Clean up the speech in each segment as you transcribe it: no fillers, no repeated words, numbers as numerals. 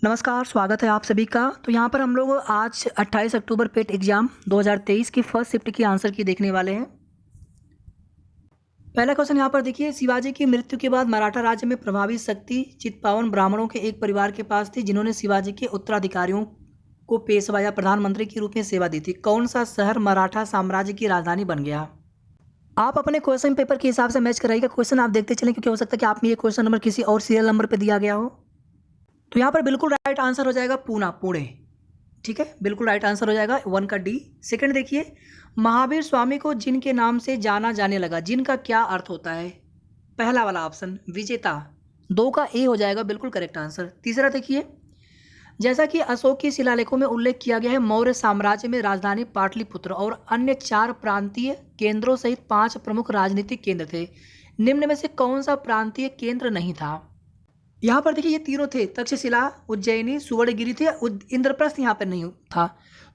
नमस्कार, स्वागत है आप सभी का। तो यहाँ पर हम लोग आज 28 अक्टूबर पेट एग्ज़ाम 2023 की फर्स्ट शिफ्ट की आंसर की देखने वाले हैं। पहला क्वेश्चन यहाँ पर देखिए, शिवाजी की मृत्यु के बाद मराठा राज्य में प्रभावी शक्ति चित्पावन ब्राह्मणों के एक परिवार के पास थी, जिन्होंने शिवाजी के उत्तराधिकारियों को पेशवा या प्रधानमंत्री के रूप में सेवा दी थी। कौन सा शहर मराठा साम्राज्य की राजधानी बन गया? आप अपने क्वेश्चन पेपर के हिसाब से मैच कराइएगा। क्वेश्चन आप देखते चलें, क्योंकि हो सकता है कि आप में ये क्वेश्चन नंबर किसी और सीरियल नंबर पर दिया गया हो। तो यहाँ पर बिल्कुल राइट आंसर हो जाएगा पूना, पुणे। ठीक है, बिल्कुल राइट आंसर हो जाएगा 1 का डी। सेकंड देखिए, महावीर स्वामी को जिन के नाम से जाना जाने लगा, जिन का क्या अर्थ होता है? पहला वाला ऑप्शन विजेता। 2 का ए हो जाएगा बिल्कुल करेक्ट आंसर। तीसरा देखिए, जैसा कि अशोक की शिलालेखों में उल्लेख किया गया है, मौर्य साम्राज्य में राजधानी पाटलिपुत्र और अन्य 4 प्रांतीय केंद्रों सहित 5 प्रमुख राजनीतिक केंद्र थे। निम्न में से कौन सा प्रांतीय केंद्र नहीं था? यहाँ पर देखिए, ये तीनों थे, तक्षशिला, उज्जैनी, सुवर्णगिरी थे। इंद्रप्रस्थ यहाँ पर नहीं था।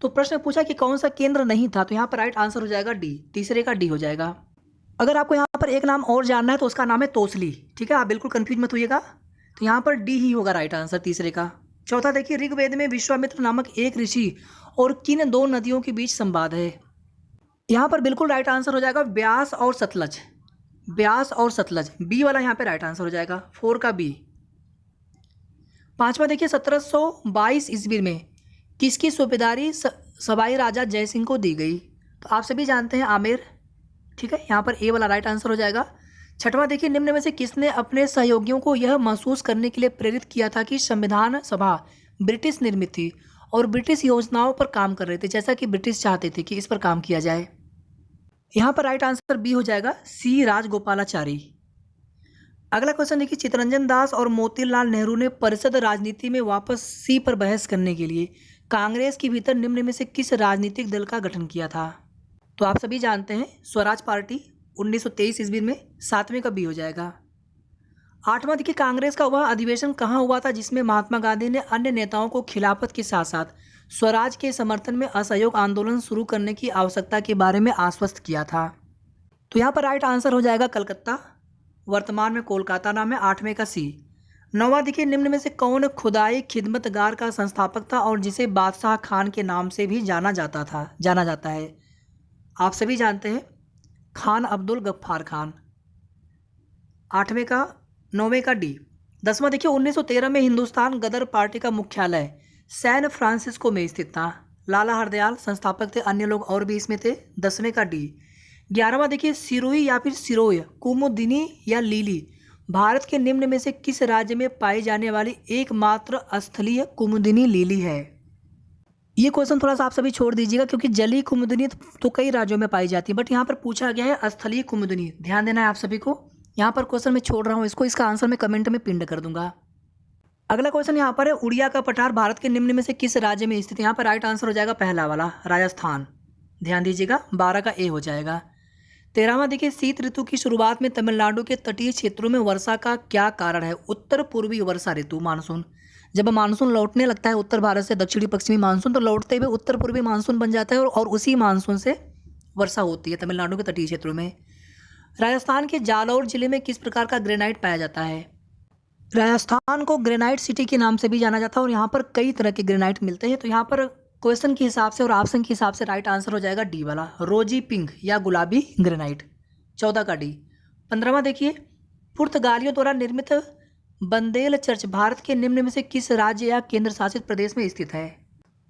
तो प्रश्न पूछा कि कौन सा केंद्र नहीं था, तो यहाँ पर राइट आंसर हो जाएगा डी। तीसरे का डी हो जाएगा। अगर आपको यहाँ पर एक नाम और जानना है तो उसका नाम है तोसली। ठीक है, आप बिल्कुल कंफ्यूज मत होइएगा। तो यहाँ पर डी ही होगा राइट आंसर तीसरे का। चौथा देखिए, ऋग्वेद में विश्वामित्र नामक एक ऋषि और किन 2 नदियों के बीच संवाद है? यहाँ पर बिल्कुल राइट आंसर हो जाएगा ब्यास और सतलज। ब्यास और सतलज, बी वाला यहाँ पे राइट आंसर हो जाएगा, 4 का बी। पांचवा देखिए, 1722 ईस्वी में किसकी सूबेदारी सवाई राजा जयसिंह को दी गई? तो आप सभी जानते हैं आमेर। ठीक है, यहाँ पर ए वाला राइट आंसर हो जाएगा। छठवां देखिए, निम्न में से किसने अपने सहयोगियों को यह महसूस करने के लिए प्रेरित किया था कि संविधान सभा ब्रिटिश निर्मित थी और ब्रिटिश योजनाओं पर काम कर रहे थे, जैसा कि ब्रिटिश चाहते थे कि इस पर काम किया जाए? यहाँ पर राइट आंसर बी हो जाएगा, सी राजगोपालाचारी। अगला क्वेश्चन देखिए, चित्तरंजन दास और मोतीलाल नेहरू ने परिषद राजनीति में वापसी पर बहस करने के लिए कांग्रेस के भीतर निम्न में से किस राजनीतिक दल का गठन किया था? तो आप सभी जानते हैं स्वराज पार्टी, 1923 ईस्वी में। 7वें का बी हो जाएगा। 8वां देखिए, कांग्रेस का वह अधिवेशन कहाँ हुआ था जिसमें महात्मा गांधी ने अन्य नेताओं को खिलाफत के साथ साथ स्वराज के समर्थन में असहयोग आंदोलन शुरू करने की आवश्यकता के बारे में आश्वस्त किया था? तो यहाँ पर राइट आंसर हो जाएगा कलकत्ता, वर्तमान में कोलकाता नाम है। 8वें का सी। 9वां देखिए, निम्न में से कौन खुदाई खिदमतगार का संस्थापक था और जिसे बादशाह खान के नाम से भी जाना जाता है? आप सभी जानते हैं खान अब्दुल गफ्फार खान। 9वें का डी। 10वां देखिए, 1913 में हिंदुस्तान गदर पार्टी का मुख्यालय सैन फ्रांसिस्को में स्थित था। लाला हरदयाल संस्थापक थे, अन्य लोग और भी इसमें थे। 10वें का डी। 11वां देखिए, सिरोही या फिर सिरोय, कुमुदिनी या लीली भारत के निम्न में से किस राज्य में पाई जाने वाली एकमात्र स्थलीय कुमुदिनी लीली है? ये क्वेश्चन थोड़ा सा आप सभी छोड़ दीजिएगा, क्योंकि जली कुमुदिनी तो कई राज्यों में पाई जाती है, बट यहाँ पर पूछा गया है स्थलीय कुमुदिनी। ध्यान देना है आप सभी को। यहाँ पर क्वेश्चन मैं छोड़ रहा हूँ इसको, इसका आंसर मैं कमेंट में पिंड कर दूंगा। अगला क्वेश्चन यहाँ पर है, उड़िया का पठार भारत के निम्न में से किस राज्य में स्थित है? यहाँ पर राइट आंसर हो जाएगा पहला वाला, राजस्थान। ध्यान दीजिएगा, 12 का ए हो जाएगा। 13वां देखिए, शीत ऋतु की शुरुआत में तमिलनाडु के तटीय क्षेत्रों में वर्षा का क्या कारण है? उत्तर पूर्वी वर्षा ऋतु, मानसून। जब मानसून लौटने लगता है उत्तर भारत से दक्षिणी पश्चिमी मानसून, तो लौटते हुए उत्तर पूर्वी मानसून बन जाता है और उसी मानसून से वर्षा होती है तमिलनाडु के तटीय क्षेत्रों में। राजस्थान के जालौर जिले में किस प्रकार का ग्रेनाइट पाया जाता है? राजस्थान को ग्रेनाइट सिटी के नाम से भी जाना जाता है और यहाँ पर कई तरह के ग्रेनाइट मिलते हैं। तो यहाँ पर क्वेश्चन के हिसाब से और ऑप्शन के हिसाब से राइट आंसर हो जाएगा डी वाला, रोजी पिंक या गुलाबी ग्रेनाइट। 14 का डी। 15वां देखिए, पुर्तगालियों द्वारा निर्मित बंदेल चर्च भारत के निम्न में से किस राज्य या केंद्र शासित प्रदेश में स्थित है?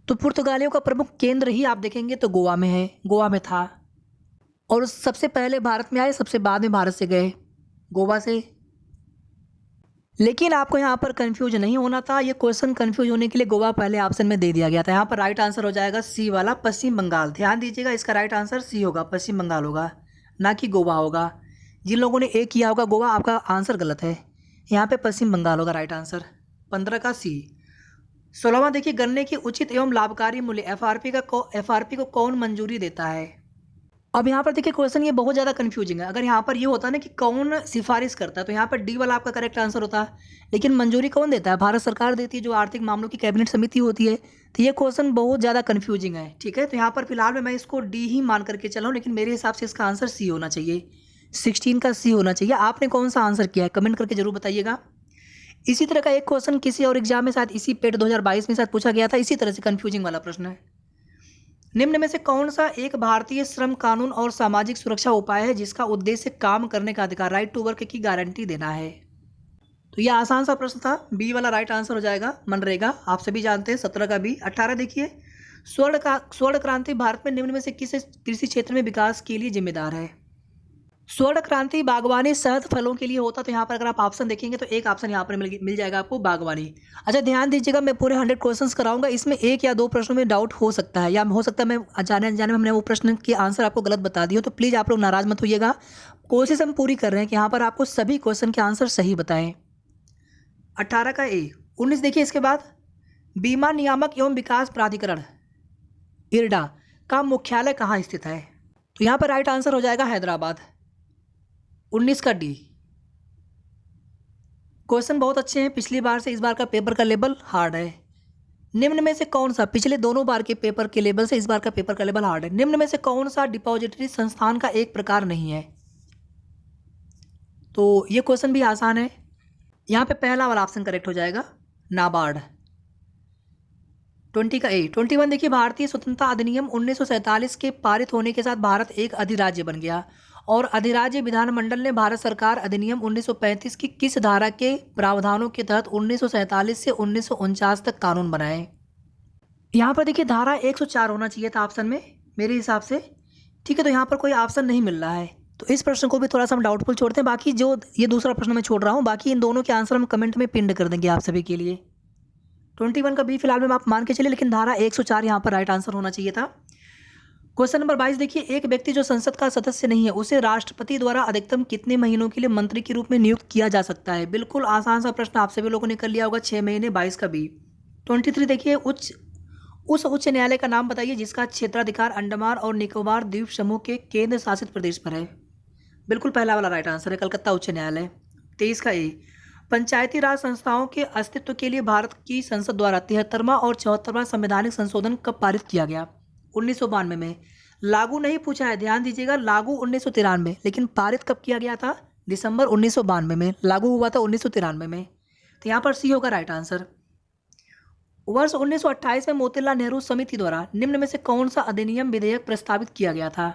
तो पुर्तगालियों का प्रमुख केंद्र ही आप देखेंगे तो गोवा में है, गोवा में था। और सबसे पहले भारत में आए, सबसे बाद में भारत से गए, गोवा से। लेकिन आपको यहाँ पर कंफ्यूज नहीं होना था। ये क्वेश्चन कंफ्यूज होने के लिए गोवा पहले ऑप्शन में दे दिया गया था। यहाँ पर राइट आंसर हो जाएगा सी वाला, पश्चिम बंगाल। ध्यान दीजिएगा, इसका राइट आंसर सी होगा, पश्चिम बंगाल होगा, ना कि गोवा होगा। जिन लोगों ने ए किया होगा गोवा, आपका आंसर गलत है। यहाँ पे पश्चिम बंगाल होगा राइट आंसर, 15 का सी। 16वां देखिए, गन्ने की उचित एवं लाभकारी मूल्य एफआरपी को कौन मंजूरी देता है? अब यहाँ पर देखिए क्वेश्चन ये बहुत ज़्यादा कंफ्यूजिंग है। अगर यहाँ पर ये होता ना कि कौन सिफारिश करता है, तो यहाँ पर डी वाला आपका करेक्ट आंसर होता है। लेकिन मंजूरी कौन देता है? भारत सरकार देती है, जो आर्थिक मामलों की कैबिनेट समिति होती है। तो ये क्वेश्चन बहुत ज़्यादा कंफ्यूजिंग है। ठीक है, तो यहाँ पर फिलहाल में मैं इसको डी ही मान करके चला हूँ, लेकिन मेरे हिसाब से इसका आंसर सी होना चाहिए, 16 का सी होना चाहिए। आपने कौन सा आंसर किया है कमेंट करके जरूर बताइएगा। इसी तरह का एक क्वेश्चन किसी और एग्जाम में शायद इसी पेट 2022 में शायद पूछा गया था, इसी तरह से कंफ्यूजिंग वाला प्रश्न है। निम्न में से कौन सा एक भारतीय श्रम कानून और सामाजिक सुरक्षा उपाय है जिसका उद्देश्य काम करने का अधिकार, राइट टू वर्क की गारंटी देना है? तो यह आसान सा प्रश्न था, बी वाला राइट आंसर हो जाएगा मनरेगा। आप सभी जानते हैं 17 का बी। 18 देखिए, स्वर्ण क्रांति भारत में निम्न में से किस कृषि क्षेत्र में विकास के लिए जिम्मेदार है? स्वर्ण क्रांति बागवानी शहद फलों के लिए होता, तो यहाँ पर अगर आप ऑप्शन देखेंगे तो एक ऑप्शन यहाँ पर मिल जाएगा आपको, बागवानी। अच्छा ध्यान दीजिएगा, मैं पूरे 100 क्वेश्चंस कराऊंगा, इसमें एक या दो प्रश्नों में डाउट हो सकता है, या हो सकता है मैं जाने अनजाने में हमने वो प्रश्न के आंसर आपको गलत बता दिए, तो प्लीज़ आप लोग नाराज मत होइएगा। कोशिश हम पूरी कर रहे हैं कि यहाँ पर आपको सभी क्वेश्चन के आंसर सही बताएं। 18 का ए। 19 देखिए इसके बाद, बीमा नियामक एवं विकास प्राधिकरण इरडा का मुख्यालय कहाँ स्थित है? तो यहाँ पर राइट आंसर हो जाएगा हैदराबाद। 19 का डी। क्वेश्चन बहुत अच्छे हैं, पिछली बार से इस बार का पेपर का लेवल हार्ड है। निम्न में से कौन सा, पिछले दोनों बार के पेपर के लेवल से इस बार का पेपर का लेवल हार्ड है, निम्न में से कौन सा डिपॉजिटरी संस्थान का एक प्रकार नहीं है? तो ये क्वेश्चन भी आसान है, यहाँ पे पहला वाला ऑप्शन करेक्ट हो जाएगा, नाबार्ड। 20 का ए। 21 देखिए, भारतीय स्वतंत्रता अधिनियम 1947 के पारित होने के साथ भारत एक अधिराज्य बन गया और अधिराज्य विधानमंडल ने भारत सरकार अधिनियम 1935 की किस धारा के प्रावधानों के तहत 1947 से 1949 तक कानून बनाए? यहाँ पर देखिए धारा 104 होना चाहिए था ऑप्शन में मेरे हिसाब से, ठीक है, तो यहाँ पर कोई ऑप्शन नहीं मिल रहा है, तो इस प्रश्न को भी थोड़ा सा हम डाउटफुल छोड़ते हैं। बाकी जो ये दूसरा प्रश्न मैं छोड़ रहा हूँ, बाकी इन दोनों के आंसर हम कमेंट में पिंड कर देंगे आप सभी के लिए। 21 का बी फिलहाल में आप मान के चलिए, लेकिन धारा 104 यहाँ पर राइट आंसर होना चाहिए था। क्वेश्चन नंबर 22 देखिए, एक व्यक्ति जो संसद का सदस्य नहीं है उसे राष्ट्रपति द्वारा अधिकतम कितने महीनों के लिए मंत्री के रूप में नियुक्त किया जा सकता है? बिल्कुल आसान सा प्रश्न, आप सभी लोगों ने कर लिया होगा, 6 महीने। 22 का बी। 23 देखिए, उस उच्च न्यायालय का नाम बताइए जिसका क्षेत्राधिकार अंडमान और निकोबार द्वीप समूह के केंद्र शासित प्रदेश पर है? बिल्कुल पहला वाला राइट आंसर है, कलकत्ता उच्च न्यायालय। 23 का ए। पंचायती राज संस्थाओं के अस्तित्व के लिए भारत की संसद द्वारा 73वां और 74वां संवैधानिक संशोधन कब पारित किया गया? 1992 में। लागू नहीं पूछा है, ध्यान दीजिएगा, लागू 1993, लेकिन पारित कब किया गया था? दिसंबर 1992 में। लागू हुआ था 1993 में, तो यहाँ पर सी होगा राइट आंसर। वर्ष 1928 में मोतीलाल नेहरू समिति द्वारा निम्न में से कौन सा अधिनियम विधेयक प्रस्तावित किया गया था?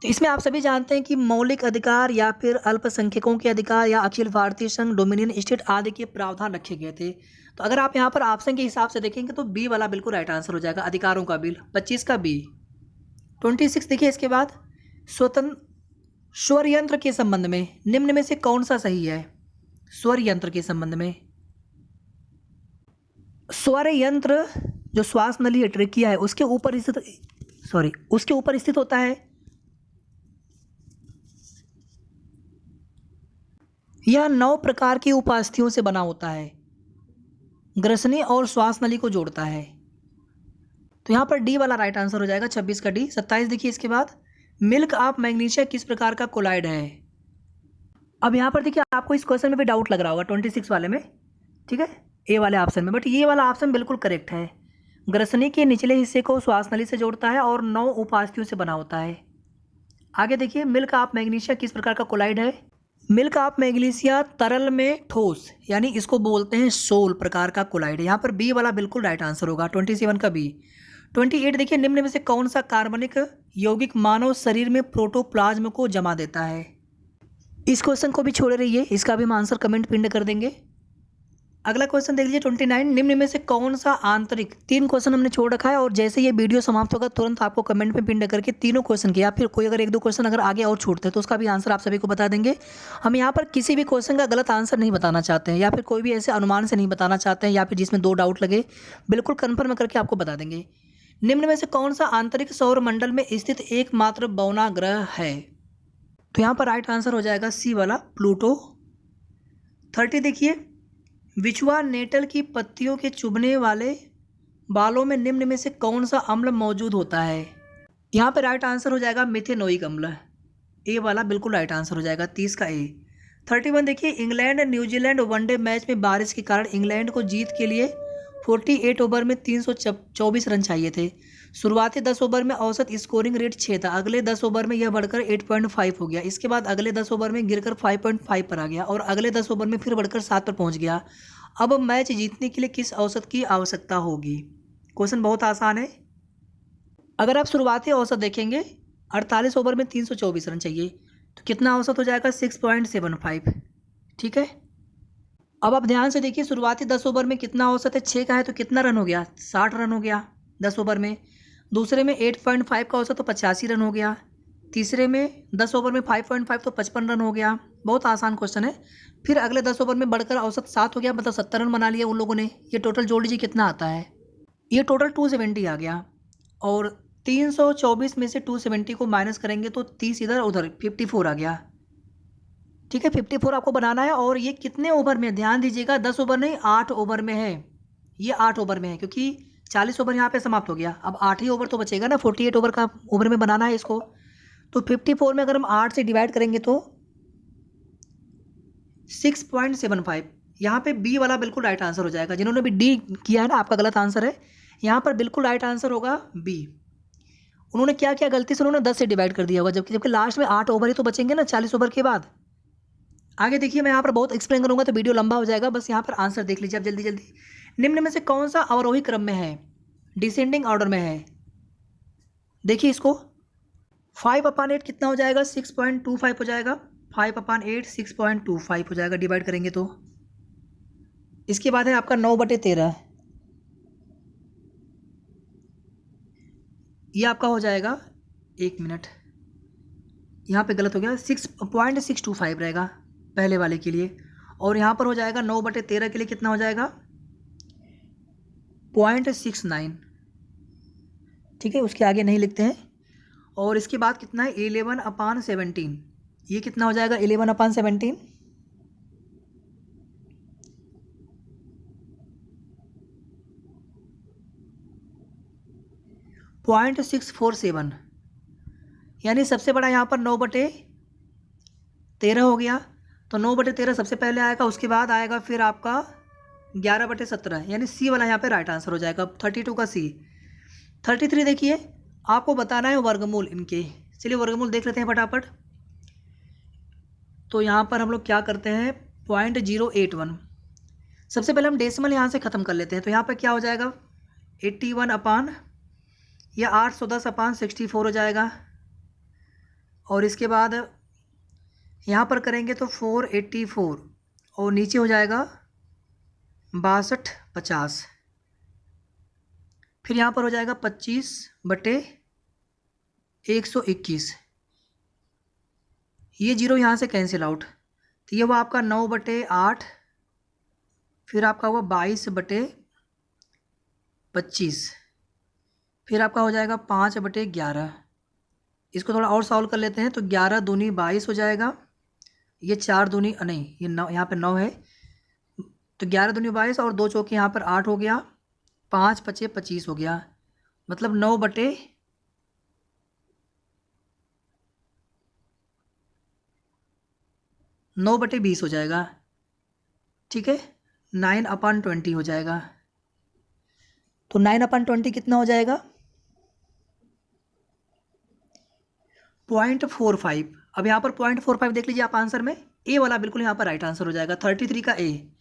तो इसमें आप सभी जानते हैं कि मौलिक अधिकार या फिर अल्पसंख्यकों के अधिकार या अखिल भारतीय संघ, डोमिनियन स्टेट आदि के प्रावधान रखे गए थे। तो अगर आप यहाँ पर ऑप्शन के हिसाब से देखेंगे तो बी वाला बिल्कुल राइट आंसर हो जाएगा, अधिकारों का बिल। 25 का बी। 26 देखिए इसके बाद, स्वर यंत्र के संबंध में निम्न में से कौन सा सही है? स्वर यंत्र के संबंध में, स्वर यंत्र जो श्वास नली है, ट्रेकिया है, उसके ऊपर स्थित होता है। यह 9 प्रकार की उपास्थियों से बना होता है, ग्रसनी और श्वास नली को जोड़ता है। तो यहाँ पर डी वाला राइट आंसर हो जाएगा, 26 का डी। 27 देखिए इसके बाद, मिल्क ऑफ मैग्नीशिया किस प्रकार का कोलाइड है? अब यहाँ पर देखिए आपको इस क्वेश्चन में भी डाउट लग रहा होगा, 26 वाले में, ठीक है, ए वाले ऑप्शन में, बट ये वाला ऑप्शन बिल्कुल करेक्ट है। ग्रसनी के निचले हिस्से को श्वास नली से जोड़ता है और 9 उपास्थियों से बना होता है। आगे देखिए, मिल्क ऑफ मैग्नीशिया किस प्रकार का कोलाइड है? मिल्क ऑफ मैग्नीशिया तरल में ठोस, यानी इसको बोलते हैं सोल प्रकार का कोलाइड है। यहाँ पर बी वाला बिल्कुल राइट आंसर होगा, 27 का बी। 28 देखिए, निम्न में से कौन सा कार्बनिक यौगिक मानव शरीर में प्रोटोप्लाज्म को जमा देता है? इस क्वेश्चन को भी छोड़े रहिए, इसका भी हम आंसर कमेंट पिंड कर देंगे। अगला क्वेश्चन देख लीजिए 29, निम्न में से कौन सा आंतरिक, 3 क्वेश्चन हमने छोड़ रखा है और जैसे ये वीडियो समाप्त होगा तुरंत आपको कमेंट में पिन करके तीनों क्वेश्चन के, या फिर कोई अगर 1-2 क्वेश्चन अगर आगे और छूटते हैं तो उसका भी आंसर आप सभी को बता देंगे। हम यहाँ पर किसी भी क्वेश्चन का गलत आंसर नहीं बताना चाहते हैं, या फिर कोई भी ऐसे अनुमान से नहीं बताना चाहते हैं, या फिर जिसमें 2 डाउट लगे, बिल्कुल कन्फर्म करके आपको बता देंगे। निम्न में से कौन सा आंतरिक सौर मंडल में स्थित एकमात्र बौना ग्रह है? तो यहाँ पर राइट आंसर हो जाएगा सी वाला, प्लूटो। 30 देखिए, बिछुआ नेटल की पत्तियों के चुभने वाले बालों में निम्न में से कौन सा अम्ल मौजूद होता है? यहाँ पे राइट आंसर हो जाएगा मिथेनोइक अम्ल, ए वाला बिल्कुल राइट आंसर हो जाएगा, 30 का ए। 31 देखिए, इंग्लैंड न्यूजीलैंड वनडे मैच में बारिश के कारण इंग्लैंड को जीत के लिए 48 ओवर में 324 रन चाहिए थे। शुरुआती 10 ओवर में औसत स्कोरिंग रेट 6 था। अगले 10 ओवर में यह बढ़कर 8.5 हो गया। इसके बाद अगले 10 ओवर में गिरकर 5.5 पर आ गया और अगले 10 ओवर में फिर बढ़कर 7 पर पहुंच गया। अब मैच जीतने के लिए किस औसत की आवश्यकता होगी? क्वेश्चन बहुत आसान है। अगर आप शुरुआती औसत देखेंगे 48 ओवर में 324 रन चाहिए, तो कितना औसत हो जाएगा? 6.75। ठीक है, अब आप ध्यान से देखिए, शुरुआती 10 ओवर में कितना औसत है? 6 का है, तो कितना रन हो गया? 60 रन हो गया 10 ओवर में। दूसरे में 8.5 का औसत, तो 85 रन हो गया। तीसरे में 10 ओवर में 5.5, तो 55 रन हो गया। बहुत आसान क्वेश्चन है। फिर अगले 10 ओवर में बढ़कर औसत 7 हो गया, मतलब 70 रन बना लिया उन लोगों ने। ये टोटल जोड़ लीजिए कितना आता है। ये टोटल 270 आ गया और 324 में से 270 को माइनस करेंगे तो 30 इधर उधर 54 आ गया। ठीक है, 54 आपको बनाना है। और ये कितने ओवर में? ध्यान दीजिएगा, 10 ओवर नहीं, 8 ओवर में है। ये 8 ओवर में है क्योंकि 40 ओवर यहाँ पे समाप्त हो गया। अब 8 ही ओवर तो बचेगा ना, 48 ओवर का ओवर में बनाना है इसको। तो 54 में अगर हम 8 से डिवाइड करेंगे तो 6.75। यहाँ पे बी वाला बिल्कुल राइट आंसर हो जाएगा। जिन्होंने भी डी किया है ना, आपका गलत आंसर है। यहाँ पर बिल्कुल राइट आंसर होगा बी। उन्होंने क्या किया? गलती से उन्होंने 10 से डिवाइड कर दिया होगा, जबकि लास्ट में 8 ओवर ही तो बचेंगे ना 40 ओवर के बाद। आगे देखिए, मैं यहाँ पर बहुत एक्सप्लेन करूंगा तो वीडियो लंबा हो जाएगा। बस यहाँ पर आंसर देख लीजिए आप जल्दी जल्दी। निम्न में से कौन सा अवरोही क्रम में है? डिसेंडिंग ऑर्डर में है। देखिए इसको, 5/8 कितना हो जाएगा? 6.25 हो जाएगा। 5/8 6.25 हो जाएगा, डिवाइड करेंगे तो। इसके बाद है आपका 9/13। ये आपका हो जाएगा, 1 मिनट, यहाँ पे गलत हो गया, 6.625 रहेगा पहले वाले के लिए। और यहाँ पर हो जाएगा 9/13 के लिए कितना हो जाएगा? 0.69। ठीक है, उसके आगे नहीं लिखते हैं। और इसके बाद कितना है? 11/17। ये कितना हो जाएगा? 11/17 0.647। यानी सबसे बड़ा यहाँ पर 9/13 हो गया। तो 9/13 सबसे पहले आएगा, उसके बाद आएगा फिर आपका 11/17, यानी सी वाला यहाँ पे राइट आंसर हो जाएगा। 32 का सी। 33 देखिए, आपको बताना है वर्गमूल इनके। चलिए वर्गमूल देख लेते हैं फटाफट। तो यहाँ पर हम लोग क्या करते हैं? 0.081। सबसे पहले हम डेसिमल यहाँ से ख़त्म कर लेते हैं। तो यहाँ पर क्या हो जाएगा? 81 अपान या 810/64 हो जाएगा। और इसके बाद यहाँ पर करेंगे तो 484 और नीचे हो जाएगा 62/50। फिर यहाँ पर हो जाएगा 25/121। ये जीरो यहाँ से कैंसिल आउट, तो ये हुआ आपका 9/8। फिर आपका हुआ 22/25। फिर आपका हो जाएगा 5/11। इसको थोड़ा और सॉल्व कर लेते हैं। तो 11 दूनी 22 हो जाएगा। ये 4 दूनी नहीं, ये 9, यहाँ पे 9 है। तो 11 दूनी 22 और 2 चौके यहाँ पर 8 हो गया। 5×5 = 25 हो गया। मतलब 9/20 हो जाएगा। ठीक है, 9/20 हो जाएगा। तो 9/20 कितना हो जाएगा? 0.45। अब यहाँ पर 0.45 देख लीजिए आप आंसर में। ए वाला बिल्कुल यहाँ पर राइट आंसर हो जाएगा। 33 का ए,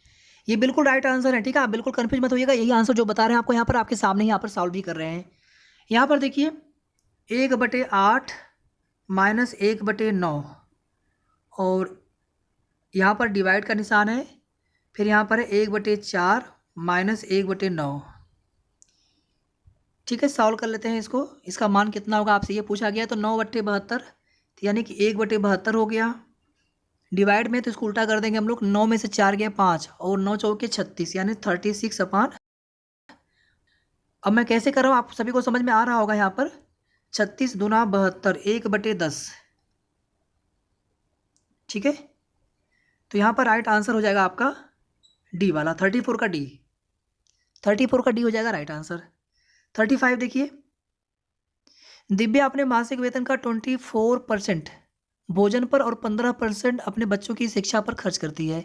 ये बिल्कुल राइट आंसर है। ठीक है, आप बिल्कुल कन्फ्यूज मत होइएगा। यही आंसर जो बता रहे हैं आपको यहाँ पर, आपके सामने ही यहाँ पर सॉल्व भी कर रहे हैं। यहाँ पर देखिए 1/8 - 1/9 और यहाँ पर डिवाइड का निशान है। फिर यहाँ पर है 1/4 - 1/9। ठीक है, सॉल्व कर लेते हैं इसको। इसका मान कितना होगा आपसे ये पूछा गया। तो 9/72, यानी कि 1/72 हो गया। डिवाइड में तो इसको उल्टा कर देंगे हम लोग। 9 में से 4 गया 5 और 9 चौके 36, यानी 36/। अब मैं कैसे कर रहा हूँ आप सभी को समझ में आ रहा होगा। यहाँ पर 36 दूना 72, 1/10। ठीक है, तो यहाँ पर राइट आंसर हो जाएगा आपका डी वाला, 34 का डी। 34 का डी हो जाएगा राइट आंसर। 35 देखिए, दिव्या अपने मासिक वेतन का 24% भोजन पर और 15% अपने बच्चों की शिक्षा पर खर्च करती है।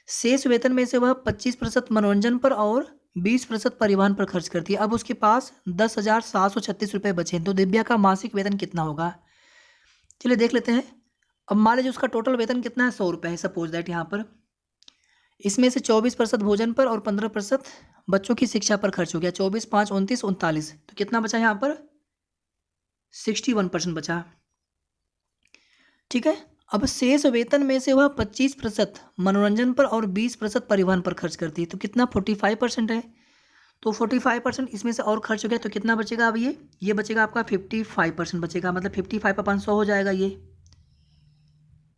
शेष वेतन में से वह 25% मनोरंजन पर और 20% परिवहन पर खर्च करती है। अब उसके पास 10,736 रुपये बचे हैं, तो दिव्या का मासिक वेतन कितना होगा? चलिए देख लेते हैं। अब मान लीजिए उसका टोटल वेतन कितना है, 100 रुपये है सपोज दैट। यहाँ पर इसमें से 24% भोजन पर और 15% बच्चों की शिक्षा पर खर्च हो गया। 24, 5, 29, 39, तो कितना बचा यहाँ पर? 61% बचा। ठीक है। अब शेष वेतन में से वह 25% मनोरंजन पर और 20% परिवहन पर खर्च करती है, तो कितना? 45% है। तो 45% इसमें से और खर्च हो गया, तो कितना बचेगा? अब ये बचेगा आपका 55% बचेगा, मतलब 55/100 हो जाएगा। ये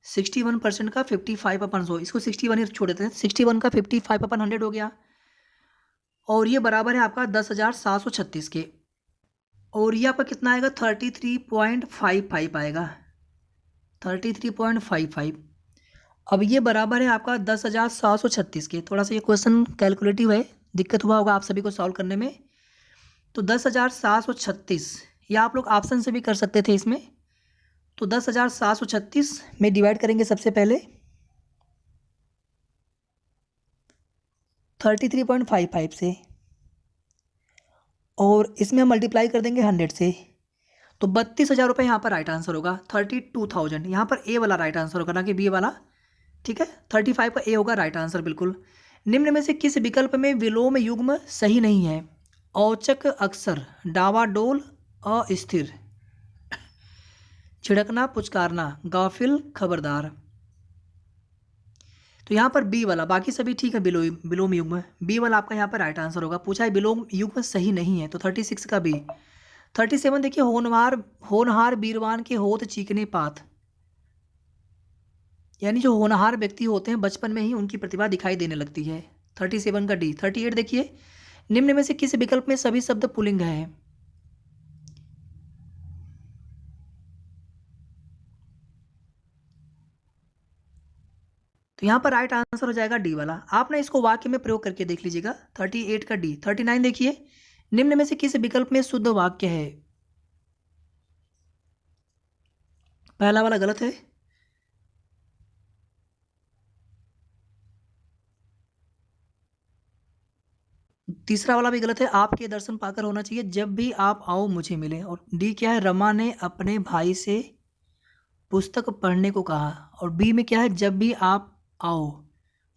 61% का 55/100, इसको 61 ही छोड़ देते हैं। 61 का 55/100 हो गया, और ये बराबर है आपका 10,736 के। और ये आपका कितना आएगा? 33.55 आएगा, 33.55। अब ये बराबर है आपका 10,736 के। थोड़ा सा ये क्वेश्चन कैलकुलेटिव है, दिक्कत हुआ होगा आप सभी को सॉल्व करने में। तो 10,736, या आप लोग ऑप्शन से भी कर सकते थे इसमें। तो 10,736 में डिवाइड करेंगे सबसे पहले 33.55 से, और इसमें हम मल्टीप्लाई कर देंगे 100 से, तो 32,000 रुपये यहाँ पर राइट आंसर होगा। 32,000 यहाँ पर ए वाला राइट आंसर होगा, ना कि बी वाला। ठीक है, 35 का ए होगा राइट आंसर बिल्कुल। निम्न में से किस विकल्प में विलोम युग्म सही नहीं है? औचक, अक्सर, डावाडोल, अस्थिर, छिड़कना, पुचकारना, गाफिल, खबरदार। तो यहाँ पर बी वाला, बाकी सभी ठीक है। विलोम युग्म, बी वाला आपका यहाँ पर राइट आंसर होगा। पूछा है विलोम युग्म सही नहीं है, तो 36 का बी। 37 देखिए, होनहार बीरवान के होत चीकने पात, यानी जो होनहार व्यक्ति होते हैं बचपन में ही उनकी प्रतिभा दिखाई देने लगती है। 37 का डी। 38 देखिए, निम्न में से किस विकल्प में सभी शब्द पुल्लिंग है? तो यहाँ पर राइट आंसर हो जाएगा डी वाला। आप ना इसको वाक्य में प्रयोग करके देख लीजिएगा। 38 का डी। 39 देखिए, निम्न में से किस विकल्प में शुद्ध वाक्य है? पहला वाला गलत है। तीसरा वाला भी गलत है। आपके दर्शन पाकर होना चाहिए, जब भी आप आओ मुझे मिले। और डी क्या है? रमा ने अपने भाई से पुस्तक पढ़ने को कहा। और बी में क्या है? जब भी आप आओ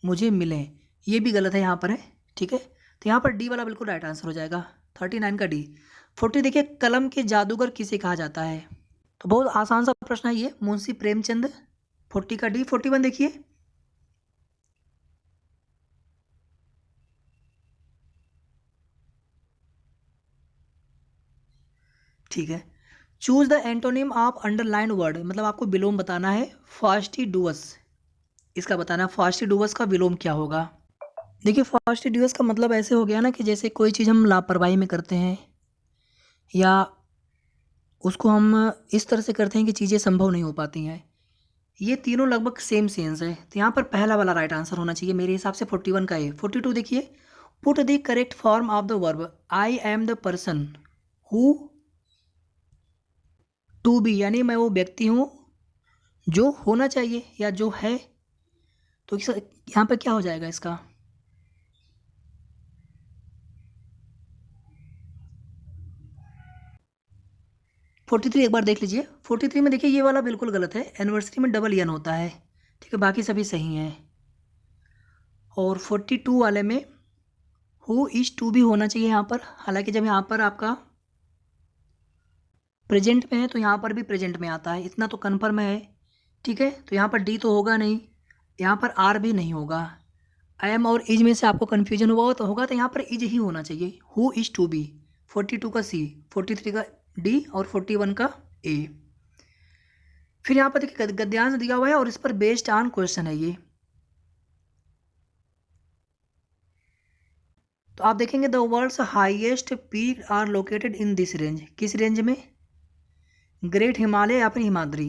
मुझे मिलें। ये भी गलत है यहाँ पर है। ठीक है, तो यहाँ पर डी वाला बिल्कुल राइट आंसर हो जाएगा। 39 का डी। 40 देखिए, कलम के जादूगर किसे कहा जाता है? तो बहुत आसान सा प्रश्न है ये, मुंशी प्रेमचंद। 40 का डी। 41 देखिए, ठीक है। Choose the antonym of underline word, मतलब आपको विलोम बताना है। फास्टिडुअस, इसका बताना है फास्टिडुअस का विलोम क्या होगा। देखिए, फास्टिडुअस का मतलब ऐसे हो गया ना कि जैसे कोई चीज़ हम लापरवाही में करते हैं, या उसको हम इस तरह से करते हैं कि चीज़ें संभव नहीं हो पाती हैं। ये तीनों लगभग सेम सेंस है, तो यहाँ पर पहला वाला राइट आंसर होना चाहिए मेरे हिसाब से। 41 का ए। 42 देखिए, put the correct form of the verb I am the person who to be, यानी मैं वो व्यक्ति हूँ जो होना चाहिए या जो है। तो यहाँ पर क्या हो जाएगा इसका? फोर्टी थ्री एक बार देख लीजिए। 43 में देखिए, ये वाला बिल्कुल गलत है। एनिवर्सरी में डबल एन होता है। ठीक है, बाकी सभी सही हैं। और 42 वाले में हु इज टू भी होना चाहिए यहाँ पर। हालांकि जब यहाँ पर आपका प्रेजेंट में है तो यहाँ पर भी प्रेजेंट में आता है, इतना तो कन्फर्म है। ठीक है, तो यहाँ पर डी तो होगा नहीं, यहाँ पर आर भी नहीं होगा। आई एम और इज में से आपको कन्फ्यूजन हुआ तो होगा, तो यहाँ पर इज ही होना चाहिए। Who is to be. 42 का सी, 43 का डी, और 41 का ए। फिर यहाँ पर देखिए गद्यांश दिया हुआ है और इस पर बेस्ड ऑन क्वेश्चन है ये। तो आप देखेंगे the world's highest peak are located in this range, किस रेंज में? ग्रेट हिमालय या फिर हिमाद्री।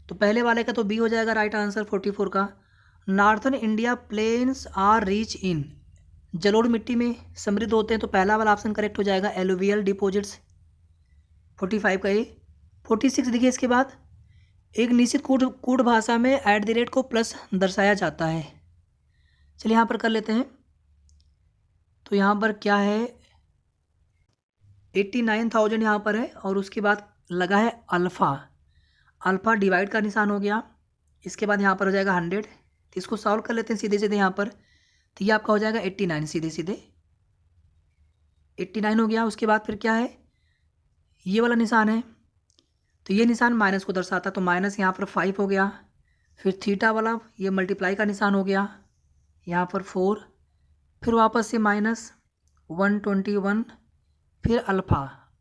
तो पहले वाले का तो बी हो जाएगा राइट आंसर 44 का। Northern India plains are rich in, जलोढ़ मिट्टी में समृद्ध होते हैं, तो पहला वाला ऑप्शन करेक्ट हो जाएगा, एलुवियल डिपोजिट्स। 45 का ए। 46 देखिए, इसके बाद एक निश्चित कूट भाषा में @ को प्लस दर्शाया जाता है। चलिए यहाँ पर कर लेते हैं। तो यहाँ पर क्या है 89,000 यहाँ पर है और उसके बाद लगा है अल्फ़ा। अल्फ़ा डिवाइड का निशान हो गया। इसके बाद यहाँ पर हो जाएगा 100। तो इसको सॉल्व कर लेते हैं सीधे सीधे यहाँ पर। तो ये आपका हो जाएगा 89 सीधे सीधे 89 हो गया। उसके बाद फिर क्या है ये वाला निशान है, तो ये निशान माइनस को दर्शाता, तो माइनस यहाँ पर 5 हो गया। फिर थीटा वाला ये मल्टीप्लाई का निशान हो गया, यहाँ पर 4, फिर वापस से माइनस 121, फिर अल्फ़ा,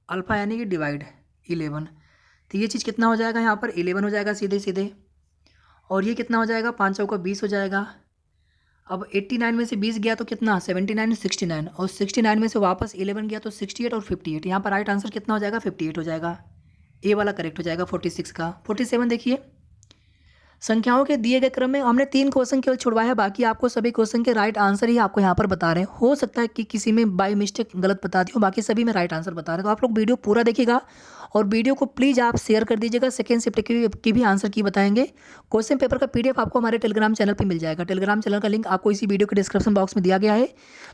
अल्फ़ा यानी कि डिवाइड 11। तो ये चीज़ कितना हो जाएगा यहाँ पर 11 हो जाएगा सीधे सीधे। और ये कितना हो जाएगा 5 चौका 20 हो जाएगा। अब 89 में से 20 गया तो कितना 79 69, और 69 में से वापस 11 गया तो 68 और 58। यहाँ पर राइट आंसर कितना हो जाएगा 58 हो जाएगा। ए वाला करेक्ट हो जाएगा 46 का। 47 देखिए, संख्याओं के दिए गए क्रम में हमने 3 क्वेश्चन केवल छुड़वाया है, बाकी आपको सभी क्वेश्चन के राइट आंसर ही आपको यहाँ पर बता रहे हैं। हो सकता है कि किसी में बाय मिस्टेक गलत बता दिया हो, बाकी सभी में राइट आंसर बता रहे हैं। तो आप लोग वीडियो पूरा देखिएगा और वीडियो को प्लीज़ आप शेयर कर दीजिएगा। सेकेंड शिफ्ट की भी आंसर की बताएंगे। क्वेश्चन पेपर का PDF आपको हमारे टेलीग्राम चैनल पर मिल जाएगा। टेलीग्राम चैनल का लिंक आपको इसी वीडियो के डिस्क्रिप्शन बॉक्स में दिया गया है।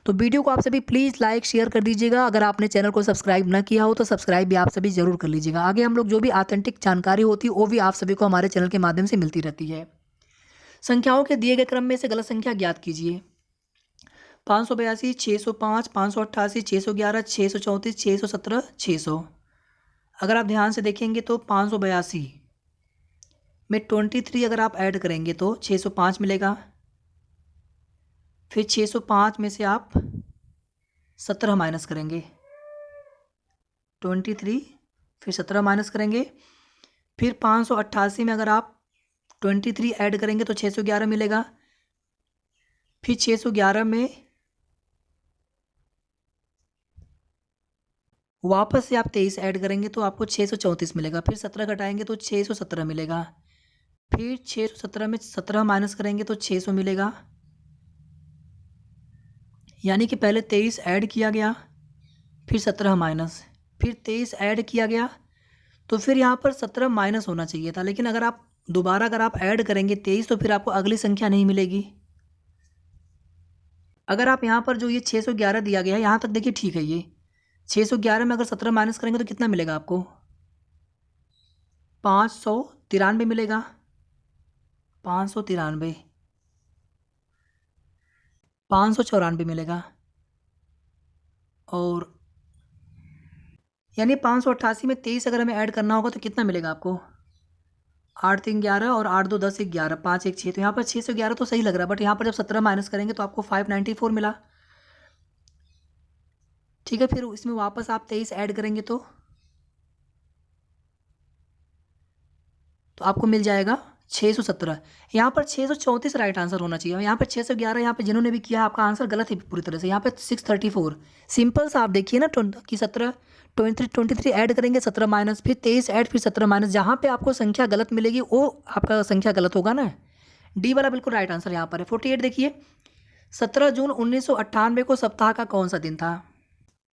तो वीडियो को आप सभी प्लीज़ लाइक शेयर कर दीजिएगा। अगर आपने चैनल को सब्सक्राइब ना किया हो तो सब्सक्राइब भी आप सभी जरूर कर लीजिएगा। आगे हम लोग जो भी ऑथेंटिक जानकारी होती है वो भी आप सभी को हमारे चैनल के माध्यम से मिलती रहती है। संख्याओं के दिए गए क्रम में से गलत संख्या ज्ञात कीजिए। 582, 605, 588, 611, 634, 617, 600। अगर आप ध्यान से देखेंगे तो 582 में 23 अगर आप ऐड करेंगे तो 605 मिलेगा। फिर 605 में से आप 17 माइनस करेंगे, 23 फिर 17 माइनस करेंगे। फिर 588 में अगर आप 23 ऐड करेंगे तो 611 मिलेगा। फिर 611 में वापस से आप 23 ऐड करेंगे तो आपको 634 मिलेगा। फिर 17 घटाएंगे तो 617 मिलेगा। फिर 617 में 17 माइनस करेंगे तो 600 मिलेगा। यानी कि पहले 23 ऐड किया गया, फिर 17 माइनस, फिर 23 ऐड किया गया, तो फिर यहाँ पर 17 माइनस होना चाहिए था। लेकिन अगर आप दोबारा अगर आप ऐड करेंगे 23 तो फिर आपको अगली संख्या नहीं मिलेगी। अगर आप यहाँ पर जो ये 611 दिया गया है यहाँ तक देखिए ठीक है। ये 611 में अगर 17 माइनस करेंगे तो कितना मिलेगा आपको 593 मिलेगा। 593, 594 मिलेगा। और यानी 588 में 23 अगर हमें ऐड करना होगा तो कितना मिलेगा आपको 8 3 11 और 8 2 10 11 5 1 6। तो यहाँ पर 611 तो सही लग रहा है, बट यहाँ पर जब 17 माइनस करेंगे तो आपको 594 मिला। ठीक है, फिर इसमें वापस आप 23 ऐड करेंगे तो आपको मिल जाएगा 617। यहाँ पर 634 राइट आंसर होना चाहिए। यहाँ पर 611 यहाँ पे जिन्होंने भी किया आपका आंसर गलत है पूरी तरह से। यहाँ पे 634 सिंपल सा आप देखिए ना कि 23 ऐड करेंगे 17 माइनस, फिर 23 ऐड, फिर 17 माइनस। जहाँ पे आपको संख्या गलत मिलेगी वो आपका संख्या गलत होगा ना। डी वाला बिल्कुल राइट आंसर यहाँ पर है। 48 देखिए, 17 जून 1998 को सप्ताह का कौन सा दिन था।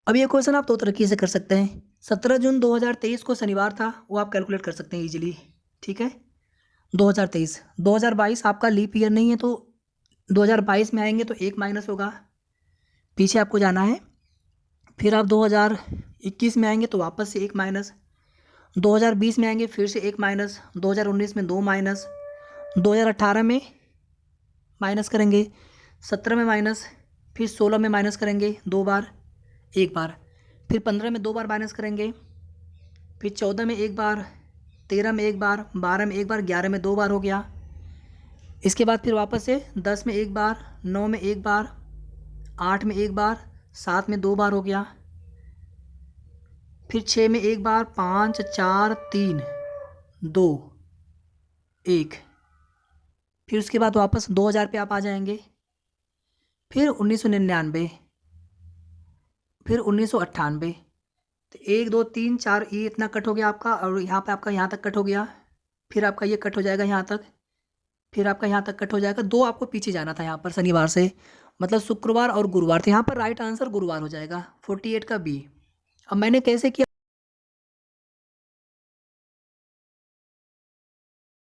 अब ये क्वेश्चन आप दो तरीके से कर सकते हैं। 17 जून 2023 को शनिवार था, वो आप कैलकुलेट कर सकते हैं ईजिली। ठीक है, 2023, 2022 आपका लीप ईयर नहीं है तो 2022 में आएंगे तो 1 माइनस होगा, पीछे आपको जाना है। फिर आप 2021 में आएंगे तो वापस से 1 माइनस, 2020 में आएंगे फिर से 1 माइनस, 2019 में 2 माइनस, 2018 में माइनस करेंगे, 17 में माइनस, फिर 16 में माइनस करेंगे 2 बार, 1 बार, फिर 15 में 2 बार माइनस करेंगे, फिर 14 में 1 बार, 13 में 1 बार, 12 में 1 बार, 11 में 2 बार हो गया। इसके बाद फिर वापस से 10 में 1 बार, 9 में 1 बार, 8 में 1 बार, 7 में 2 बार हो गया। फिर 6 में 1 बार, 5 4 3 2 1। फिर उसके बाद वापस 2000 पे आप आ जाएंगे। फिर 1999, फिर 1998। तो 1 2 3 4 ये इतना कट हो गया आपका, और यहाँ पे आपका यहाँ तक कट हो गया। फिर आपका ये कट हो जाएगा यहाँ तक, फिर आपका यहाँ तक कट हो जाएगा। 2 आपको पीछे जाना था यहाँ पर शनिवार से, मतलब शुक्रवार और गुरुवार। तो यहाँ पर राइट आंसर गुरुवार हो जाएगा 48 का बी। अब मैंने कैसे किया